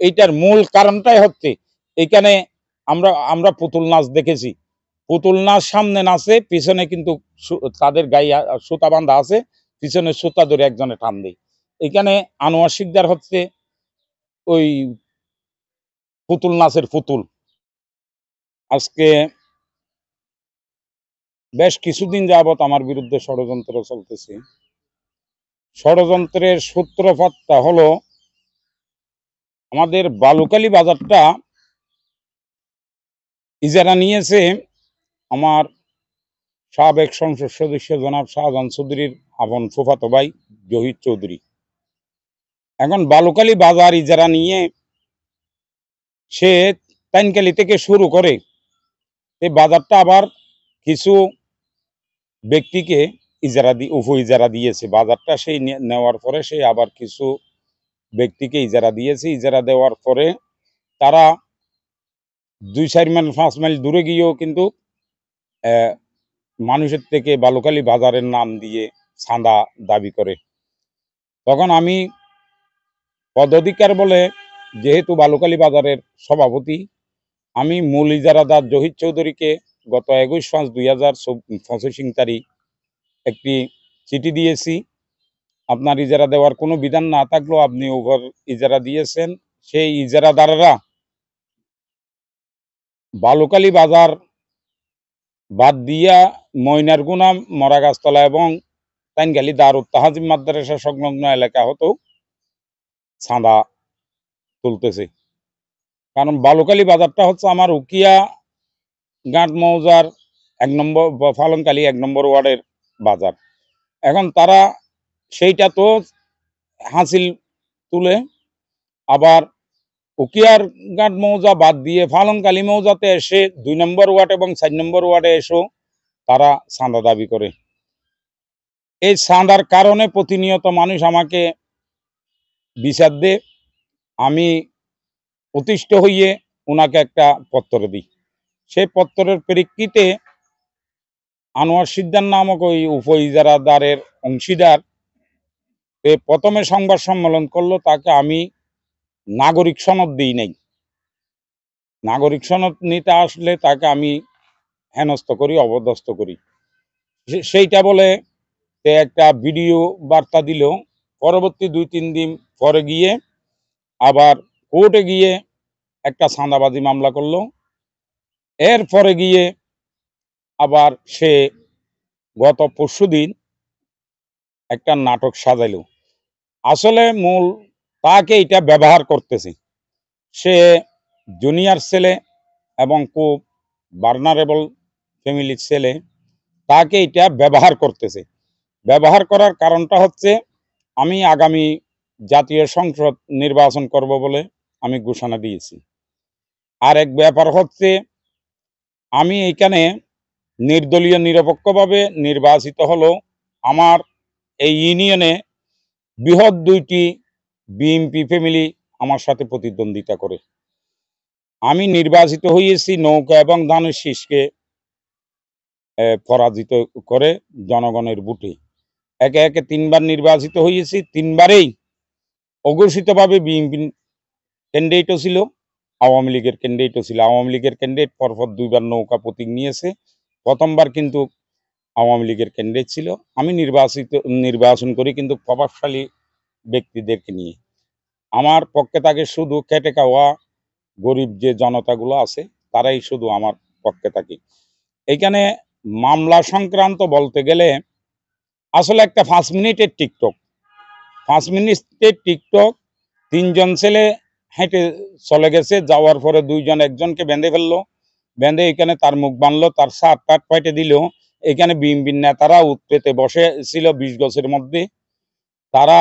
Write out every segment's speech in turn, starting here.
এইটার মূল কারণটাই হচ্ছে এখানে আমরা আমরা পুতুল নাচ দেখেছি। পুতুল নাচ সামনে নাচে, পিছনে কিন্তু তাদের গায়ে সুতা বাঁধা আছে, পিছনে সুতা ধরে একজনে টান দেয়। এখানে আনোয়ার শিকদার হচ্ছে ওই পুতুল নাচের পুতুল। আজকে বেশ কিছুদিন যাবত আমার বিরুদ্ধে ষড়যন্ত্র চলতেছে। ষড়যন্ত্রের সূত্রপাতটা হলো আমাদের বালুকালী বাজারটা ইজারা নিয়েছে আমার সাবেক সংসদ সদস্য জনাব শাহজাহান চৌধুরীর আপন ফুফাতো ভাই জহির চৌধুরী। এখন বালুকালী বাজার ইজারা নিয়ে সে তাইনকালি থেকে শুরু করে এই বাজারটা আবার কিছু ব্যক্তিকে ইজারা উপ ইজারা দিয়েছে। বাজারটা সেই নেওয়ার পরে সে আবার কিছু ব্যক্তিকে ইজারা দিয়েছে। ইজারা দেওয়ার পরে তারা 2-4 মাইল 5 মাইল দূরে গিয়েও কিন্তু মানুষের থেকে বালুকালী বাজারের নাম দিয়ে চাঁদা দাবি করে। তখন আমি পদাধিকার বলে, যেহেতু বালুকালী বাজারের সভাপতি, আমি মূল ইজারাদার জহির চৌধুরীকে গত 21/5/2025 তারিখ একটি চিঠি দিয়েছি। আপনার ইজারা দেওয়ার কোনো বিধান না থাকলেও আপনি ওভার ইজারা দিয়েছেন। সেই ইজারাদাররা বালুকালী বাজার বাদ দিয়া ময়নারগুনা, মরাগাছতলা এবং তাইনগালি দারুত তাহাজিম মাদ্রাসা সংলগ্ন এলাকা হতেও চাঁদা তুলতেছে। কারণ বালুকালী বাজারটা হচ্ছে আমার উকিয়া ঘাট মৌজার 1 নম্বর ফালনকালী 1 নম্বর ওয়ার্ডের বাজার। এখন তারা সেইটা তো হাসিল তুলে আবার উকিয়ার ঘাট মৌজা বাদ দিয়ে ফালনকালী মৌজাতে এসে 2 নম্বর ওয়ার্ড এবং 4 নম্বর ওয়ার্ডে এসেও তারা চাঁদা দাবি করে। এই চাঁদার কারণে প্রতিনিয়ত মানুষ আমাকে বিচার দেয়। আমি অতিষ্ঠ হইয়ে ওনাকে একটা পত্র দিই। সেই পত্রের প্রেক্ষিতে আনোয়ার সিকদার নামক ওই উপ ইজারাদারের অংশীদার প্রথমে সংবাদ সম্মেলন করলো, তাকে আমি নাগরিক সনদ দিই নাই। নাগরিক সনদ নিতে আসলে তাকে আমি হেনস্থ করি, অপদস্থ করি। সেইটা বলে একটা ভিডিও বার্তা দিল। পরবর্তী 2-3 দিন পরে গিয়ে আবার কোর্টে গিয়ে একটা চাঁদাবাজি মামলা করলো। এরপরে গিয়ে আবার সে গত পরশুদিন একটা নাটক সাজাইল। আসলে মূল তাকে এটা ব্যবহার করতেছে। সে জুনিয়র ছেলে এবং খুব ভালনারেবল ফ্যামিলির ছেলে, তাকে এটা ব্যবহার করতেছে। ব্যবহার করার কারণটা হচ্ছে আমি আগামী জাতীয় সংসদ নির্বাচন করব বলে আমি ঘোষণা দিয়েছি। আর এক ব্যাপার হচ্ছে আমি এখানে নির্দলীয় নিরপেক্ষভাবে নির্বাচিত হলো। আমার এই ইউনিয়নে বৃহৎ 2টি বিএনপি ফ্যামিলি আমার সাথে প্রতিদ্বন্দ্বিতা করে। আমি নির্বাচিত হয়েছি নৌকা এবং ধানের শীষকে পরাজিত করে জনগণের ভোটে। একে একে 3 বার নির্বাচিত হয়েছি। 3 বারেই অঘোষিতভাবে বিএনপি ক্যান্ডিডেটও ছিল, আওয়ামী লীগের ক্যান্ডিডেটও ছিল। আওয়ামী লীগের ক্যান্ডিডেট পরপর 2 বার নৌকা প্রতীক নিয়েছে। প্রথমবার কিন্তু আওয়ামী লীগের ক্যান্ডিডেট ছিল। আমি নির্বাচন করি কিন্তু প্রভাবশালী ব্যক্তিদেরকে নিয়ে। আমার পক্ষে থাকে শুধু খেটে খাওয়া গরিব যে জনতাগুলো আছে, তারাই শুধু আমার পক্ষে থাকে। এখানে মামলা সংক্রান্ত বলতে গেলে আসলে একটা 5 মিনিটের টিকটক, 5 মিনিটের টিকটক। 3 জন ছেলে হেঁটে চলে গেছে, যাওয়ার পরে 2 জন একজনকে বেঁধে ফেললো, বেঁধে এখানে তার মুখ বাঁধলো, তার শার্ট টাট পাইটে দিল। এখানে বিএনপির নেতারা উৎপেতে বসে ছিল 20 গছের মধ্যে। তারা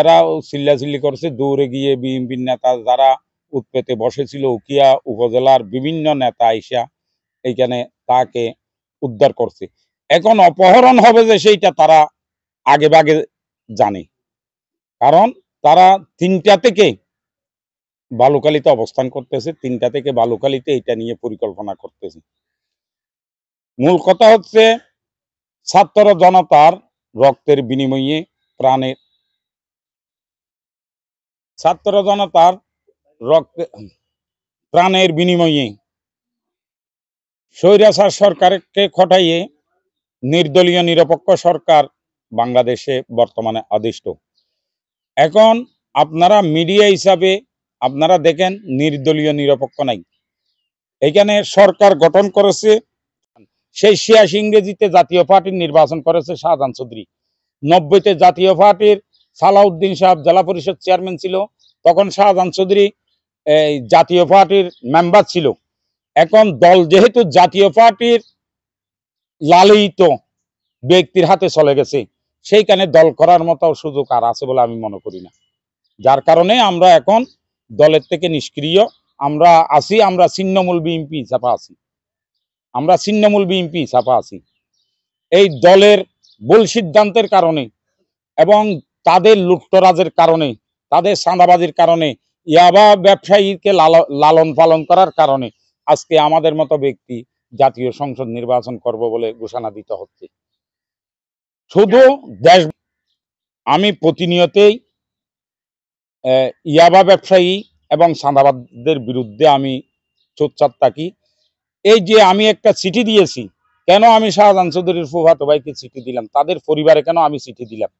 এরা চিল্লাচিল্লি করছে। দৌড়ে গিয়ে বিএনপির নেতা যারা উৎপেতে বসেছিল, উকিয়া উপজেলার বিভিন্ন নেতা আইসা এইখানে তাকে উদ্ধার করছে। এখন অপহরণ হবে যে সেইটা তারা আগে ভাগে জানে, কারণ তারা 3টা থেকে বালুকালীতে অবস্থান করতেছে। 3টা থেকে বালুকালীতে এটা নিয়ে পরিকল্পনা করতেছে। মূল কথা হচ্ছে ছাত্র জনতার রক্তের বিনিময়ে প্রাণের ছাত্র জনতার রক্ত প্রাণের বিনিময়ে স্বৈরাচার সরকারকে খটাইয়ে নির্দলীয় নিরপেক্ষ সরকার বাংলাদেশে বর্তমানে আদিষ্ট। এখন আপনারা মিডিয়া হিসাবে আপনারা দেখেন নির্দলীয় নিরপেক্ষ নাই, এখানে সরকার গঠন করেছে সেই ৮৬ ইংরেজিতে জাতীয় পার্টির নির্বাচন করেছে শাহজাহান চৌধুরী। ৯০-তে জাতীয় পার্টির সালাউদ্দিন সাহেব জেলা পরিষদ চেয়ারম্যান ছিল, তখন শাহজাহান চৌধুরী এই জাতীয় পার্টির মেম্বার ছিল। এখন দল যেহেতু জাতীয় পার্টির লালিত ব্যক্তির হাতে চলে গেছে, সেইখানে দল করার মতো সুযোগ আর আছে বলে আমি মনে করি না। যার কারণে আমরা এখন দলের থেকে নিষ্ক্রিয় আমরা আছি, আমরা ছিন্নমূল বিএনপি ছাপা আছি, আমরা ছিন্নমূল বিএনপি ছাপা আছি। এই দলের ভুল সিদ্ধান্তের কারণে এবং তাদের লুটতরাজের কারণে, তাদের চাঁদাবাজির কারণে, ইয়াবা ব্যবসায়ীকে লালন পালন করার কারণে আজকে আমাদের মতো ব্যক্তি জাতীয় সংসদ নির্বাচন করব বলে ঘোষণা দিতে হচ্ছে। শুধু দেশ, আমি প্রতিনিয়তই ইয়াবা ব্যবসায়ী এবং চাঁদাবাজদের বিরুদ্ধে আমি সোচ্চার থাকি। এই যে আমি একটা চিঠি দিয়েছি, কেন আমি শাহজাহান চৌধুরীর ফুফাতো ভাইকে চিঠি দিলাম, তাদের পরিবারে কেন আমি চিঠি দিলাম,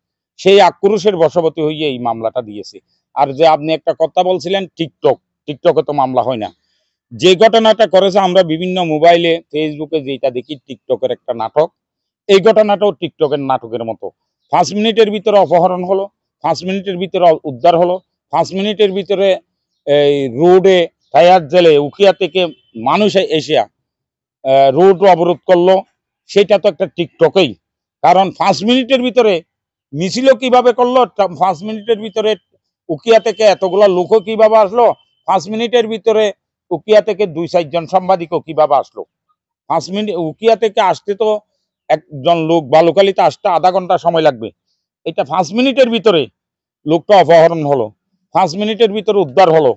সেই আক্রোশের বশবর্তী হয়ে এই মামলাটা দিয়েছে। আর যে আপনি একটা কথা বলছিলেন টিকটকে তো মামলা হয় না। যে ঘটনাটা করেছে আমরা বিভিন্ন মোবাইলে ফেসবুকে যেটা দেখি টিকটকের একটা নাটক, এই ঘটনাটাও টিকটকের নাটকের মতো। ৫ মিনিটের ভিতরে অপহরণ হলো, ৫ মিনিটের ভিতরে উদ্ধার হলো, ৫ মিনিটের ভিতরে এই রোডে টায়ার জেলে উখিয়া থেকে মানুষ এসিয়া রোড অবরোধ করলো, সেটা তো একটা টিকটকেই। কারণ ৫ মিনিটের ভিতরে মিছিলও কিভাবে করলো, ৫ মিনিটের ভিতরে উকিয়া থেকে এতগুলা লোকও কিভাবে আসলো, ৫ মিনিটের ভিতরে উকিয়া থেকে ২-৪ জন সাংবাদিকও কিভাবে আসলো। ৫ মিনিট উকিয়া থেকে আসতে তো একজন লোক বালুকালিতে আসতে আধা ঘন্টা সময় লাগবে, এটা ৫ মিনিটের ভিতরে লোকটা অপহরণ হলো, ৫ মিনিটের ভিতরে উদ্ধার হলো,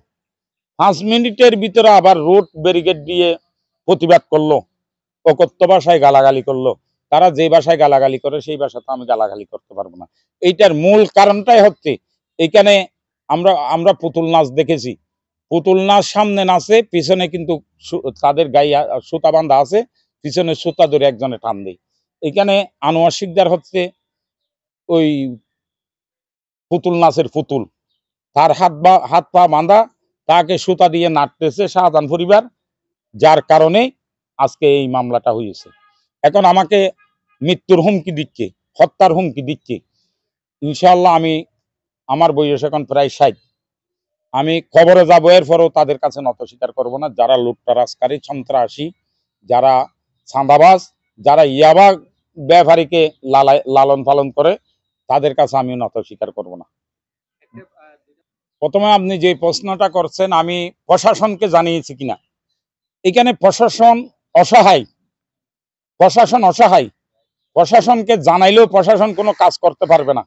৫ মিনিটের ভিতরে আবার রোড ব্যারিকেড দিয়ে প্রতিবাদ করলো, অকথ্য ভাষায় গালাগালি করলো। তারা যে ভাষায় গালাগালি করে সেই ভাষাতে আমি গালাগালি করতে পারবো না। এইটার মূল কারণটাই হচ্ছে এখানে আমরা পুতুল নাচ দেখেছি, পুতুল নাচ সামনে নাচে, পিছনে কিন্তু তাদের গায়ে সুতা বাঁধা আছে, পিছনে সুতা ধরে একজনে টান দেয়। এখানে আনোয়ার শিকদার হচ্ছে ওই পুতুল নাচের পুতুল, তার হাত পা বাঁধা, তাকে সুতা দিয়ে নাড়তেছে শাহজাহান পরিবার, যার কারণে আজকে এই মামলাটা হয়েছে। এখন আমাকে মৃত্যুর হুমকি দিচ্ছে, হত্যার হুমকি দিচ্ছে। ইনশাআল্লাহ আমি, আমার বয়স এখন প্রায় ৬০, আমি খবরে যাবো, এরপরেও তাদের কাছে নত স্বীকার করবো না। যারা লুটতরাজকারী সন্ত্রাসী, যারা চাঁদাবাজ, যারা ইয়াবা ব্যাপারীকে লালন পালন করে, তাদের কাছে আমি নত স্বীকার করবো না। প্রথমে আপনি যে প্রশ্নটা করছেন আমি প্রশাসনকে জানিয়েছি কিনা, এখানে প্রশাসন অসহায়, প্রশাসন অসহায়, প্রশাসনকে জানাইলেও প্রশাসন কোনো কাজ করতে পারবে না।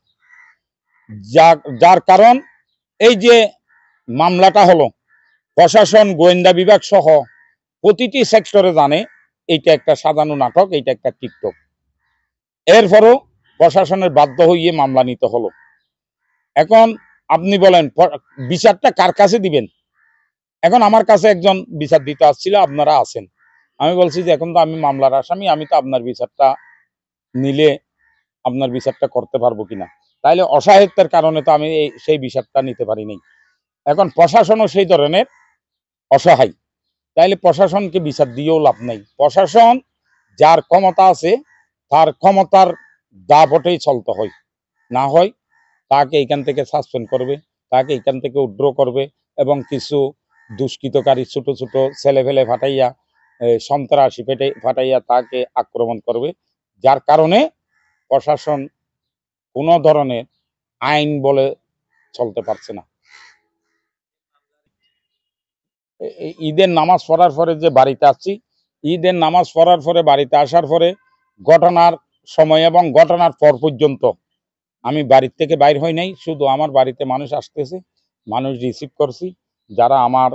যার কারণ এই যে মামলাটা হলো, প্রশাসন গোয়েন্দা বিভাগ সহ প্রতিটি সেক্টরে জানে এইটা একটা সাজানো নাটক, এইটা একটা টিকটক। এরপরও প্রশাসনের বাধ্য হইয়ে মামলা নিতে হলো। এখন আপনি বলেন বিচারটা কার কাছে দিবেন? এখন আমার কাছে একজন বিচার দিতে আসছিল, আপনারা আছেন, আমি বলছি যে এখন তো আমি মামলার আসামি, আমি তো আপনার বিচারটা নিলে আপনার বিচারটা করতে পারবো কিনা, তাইলে অসহায়ত্বের কারণে তো আমি সেই বিচারটা নিতে পারি নাই। এখন প্রশাসনও সেই ধরনের অসহায়, তাইলে প্রশাসনকে বিচার দিয়েও লাভ নেই। প্রশাসন যার ক্ষমতা আছে তার ক্ষমতার দাপটেই চলতে হয়, না হয় তাকে এখান থেকে সাসপেন্ড করবে, তাকে এখান থেকে উইথড্র করবে এবং কিছু দুষ্কৃতকারী ছোট ছোট ছেলে ফেলে ফাটাইয়া, সন্ত্রাসী ফাটাইয়া তাকে আক্রমণ করবে। যার কারণে প্রশাসন কোনো ধরনের আইন বলে চলতে পারছে না। ঈদের নামাজ পড়ার পরে যে বাড়িতে আসছি, ঈদের নামাজ পড়ার পরে বাড়িতে আসার পরে ঘটনার সময় এবং ঘটনার পর পর্যন্ত আমি বাড়ির থেকে বাইর হই নাই। শুধু আমার বাড়িতে মানুষ আসতেছে, মানুষ রিসিভ করছি, যারা আমার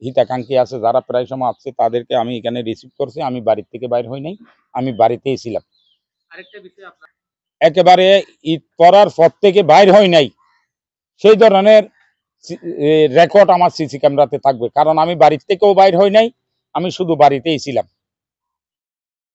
হিতাকাঙ্ক্ষী আছে, যারা প্রায় সময় আসছে, তাদেরকে আমি এখানে রিসিভ করছি। আমি বাড়ির থেকে বাইর হই নাই, আমি বাড়িতেই ছিলাম। একেবারে ঈদ পড়ার পর থেকে বাইর হই নাই, সেই ধরনের রেকর্ড আমার সিসি ক্যামেরাতে থাকবে, কারণ আমি বাড়ির থেকেও বাইর হই নাই, আমি শুধু বাড়িতেই ছিলাম।